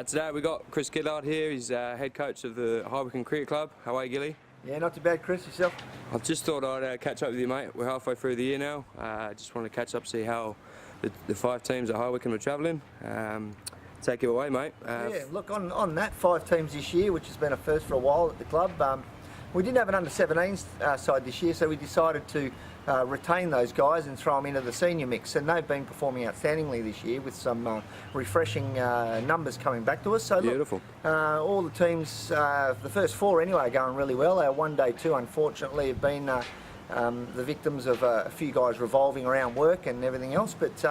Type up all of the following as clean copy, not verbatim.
Today we've got Chris Gillard here. He's head coach of the Hwcc Cricket Club. How are you, Gilly? Yeah, not too bad, Chris. Yourself? I just thought I'd catch up with you, mate. We're halfway through the year now. I just want to catch up, see how the 5 teams at Hwcc are travelling. Take it away, mate. Yeah, look, on that, 5 teams this year, which has been a first for a while at the club. We didn't have an under-17s side this year, so we decided to retain those guys and throw them into the senior mix, and they've been performing outstandingly this year with some refreshing numbers coming back to us. So beautiful. Look, all the teams, the first 4 anyway, are going really well. Our one-day 2, unfortunately, have been the victims of a few guys revolving around work and everything else. But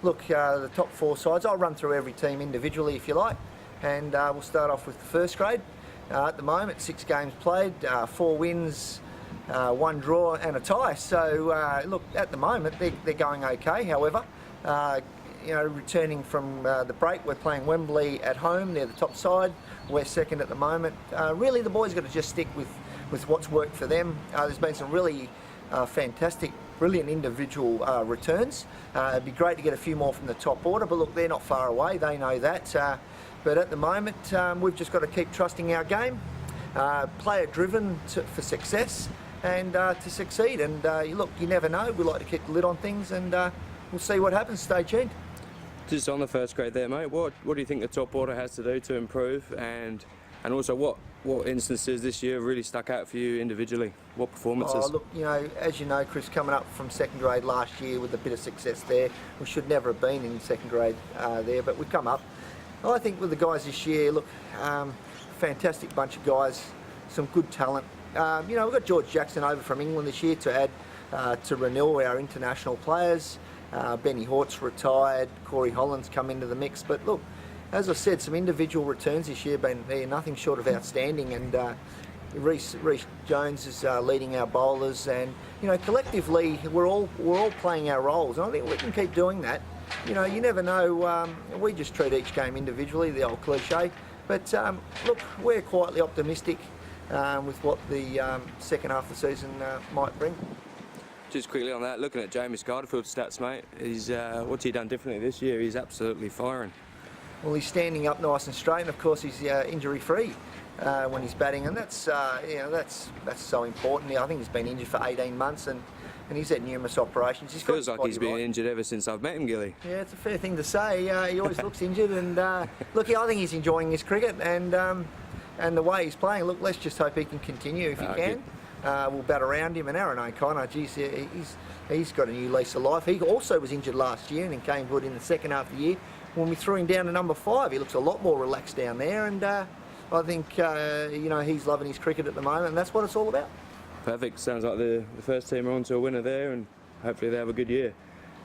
look, the top 4 sides, I'll run through every team individually if you like, and we'll start off with the first grade. At the moment, 6 games played, 4 wins, 1 draw and a tie. So look, at the moment they're going okay. However, you know, returning from the break, we're playing Wembley at home. They're the top side. We're second at the moment. Really, the boys got to just stick with what's worked for them. There's been some really fantastic, brilliant individual returns. It'd be great to get a few more from the top order, but look, they're not far away. They know that. But at the moment, we've just got to keep trusting our game, player driven for success and to succeed. And look, you never know. We like to keep the lid on things, and we'll see what happens. Stay tuned. Just on the first grade there, mate, what do you think the top order has to do to improve, and also what instances this year really stuck out for you individually? What performances? Oh, look, you know, as you know, Chris, coming up from second grade last year with a bit of success there, we should never have been in second grade there, but we come up. I think with the guys this year, look, fantastic bunch of guys, some good talent. You know, we've got George Jackson over from England this year to add to renew our international players. Benny Hort's retired, Corey Holland's come into the mix. But look, as I said, some individual returns this year been nothing short of outstanding. And Reece Jones is leading our bowlers, and you know, collectively we're all playing our roles. And I think we can keep doing that. You know, you never know. We just treat each game individually, the old cliche. But look, we're quietly optimistic with what the second half of the season might bring. Just quickly on that, looking at Jamie Scarterfield's stats, mate, what's he done differently this year? He's absolutely firing. Well, he's standing up nice and straight, and of course he's injury-free when he's batting, and that's you know, that's so important. I think he's been injured for 18 months, and he's had numerous operations. He's feels like he's been injured ever since I've met him, Gilly. Yeah, it's a fair thing to say. He always looks injured, and look, I think he's enjoying his cricket and the way he's playing. Look, let's just hope he can continue if he can. We'll bat around him, and Aaron O'Connor, geez, he's got a new lease of life. He also was injured last year and came good in the second half of the year. When we threw him down to number 5, he looks a lot more relaxed down there, and I think you know, he's loving his cricket at the moment, and that's what it's all about. Perfect. Sounds like the first team are on to a winner there, and hopefully they have a good year.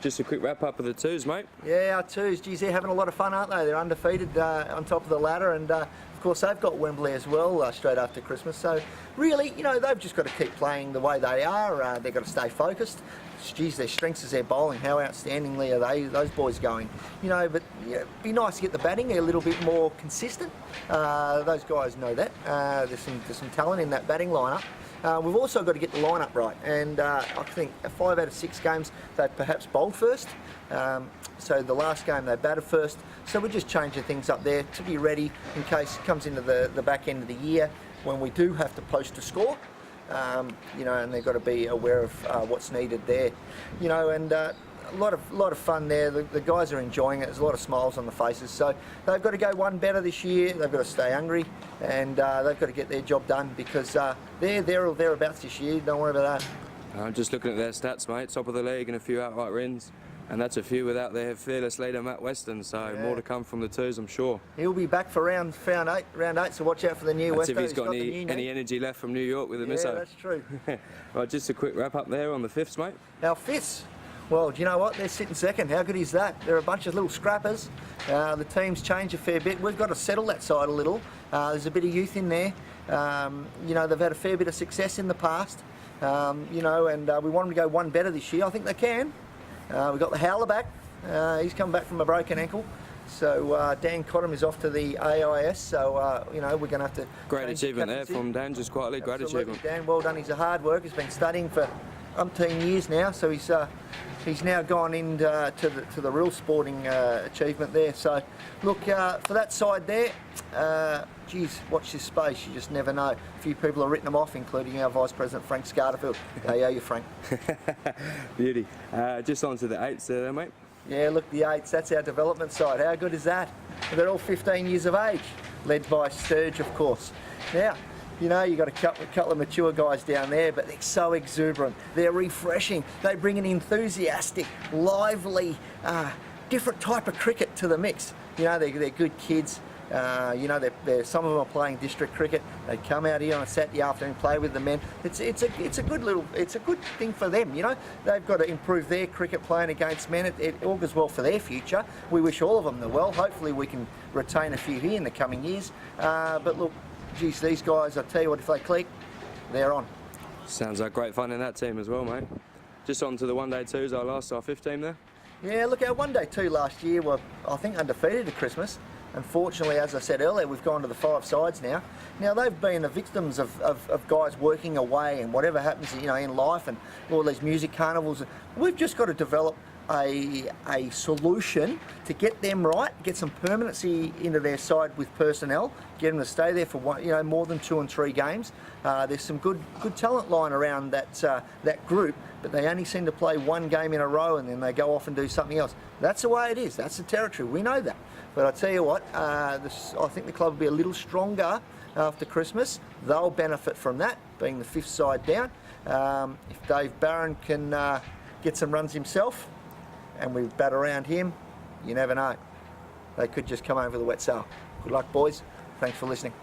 Just a quick wrap up of the 2s, mate. Yeah, our 2s, geez, they're having a lot of fun, aren't they? They're undefeated on top of the ladder, and of course they've got Wembley as well straight after Christmas. So really, you know, they've just got to keep playing the way they are. They've got to stay focused. Geez, their strengths is their bowling. How outstandingly are those boys going? You know, but yeah, it'd be nice to get the batting a little bit more consistent. Those guys know that. There's some talent in that batting lineup. We've also got to get the lineup right, and I think 5 out of 6 games they perhaps bowled first. So the last game they batted first. So we're just changing things up there to be ready in case it comes into the back end of the year when we do have to post a score. You know, and they've got to be aware of what's needed there. You know, and a lot of fun there. The guys are enjoying it. There's a lot of smiles on the faces. So they've got to go one better this year. They've got to stay hungry, and they've got to get their job done because they're thereabouts this year. Don't worry about that. I'm just looking at their stats, mate. Top of the league and a few outright wins. And that's a few without their fearless leader, Matt Weston. So yeah, more to come from the 2s, I'm sure. He'll be back for round 8, so watch out for the new Weston. If he's got any energy left from New York with the misso. Yeah, that's true. Right, just a quick wrap up there on the 5s, mate. Our 5s. Well, do you know what? They're sitting second. How good is that? They're a bunch of little scrappers. The team's changed a fair bit. We've got to settle that side a little. There's a bit of youth in there. You know, they've had a fair bit of success in the past. You know, and we want them to go one better this year. I think they can. We've got the Howler back. He's come back from a broken ankle. So Dan Cottam is off to the AIS. So, you know, we're going to have to... Great achievement there from Dan, just quietly. Great achievement. Dan, well done. He's a hard worker. He's been studying for umpteen years now. So he's he's now gone into to the real sporting achievement there. So, look, for that side there, geez, watch this space. You just never know. A few people have written them off, including our Vice President, Frank Scarterfield. How are you, Frank? Beauty. Just on to the 8s there, mate. Yeah, look, the 8s, that's our development side. How good is that? They're all 15 years of age, led by Sturge, of course. Now, you know, you've got a couple of mature guys down there, but they're so exuberant. They're refreshing. They bring an enthusiastic, lively, different type of cricket to the mix. You know, they're good kids. You know, some of them are playing district cricket. They come out here on a Saturday afternoon, play with the men. It's a good thing for them. You know, they've got to improve their cricket playing against men. It augurs well for their future. We wish all of them the well. Hopefully, we can retain a few here in the coming years. But look, geez, these guys, I tell you what, if they click, they're on. Sounds like great fun in that team as well, mate. Just on to the 1-day 2s, our 5th team there. Yeah, look, our 1-day 2 last year were, I think, undefeated at Christmas. Unfortunately, as I said earlier, we've gone to the 5 sides now. Now, they've been the victims of guys working away and whatever happens, you know, in life and all these music carnivals. We've just got to develop a solution to get them right, get some permanency into their side with personnel, get them to stay there for more than 2 and 3 games. There's some good talent lying around that group, but they only seem to play 1 game in a row and then they go off and do something else. That's the way it is. That's the territory. We know that. But I tell you what, I think the club will be a little stronger after Christmas. They'll benefit from that, being the 5th side down. If Dave Barron can get some runs himself, and we bat around him, you never know. They could just come over the wet sail. Good luck, boys. Thanks for listening.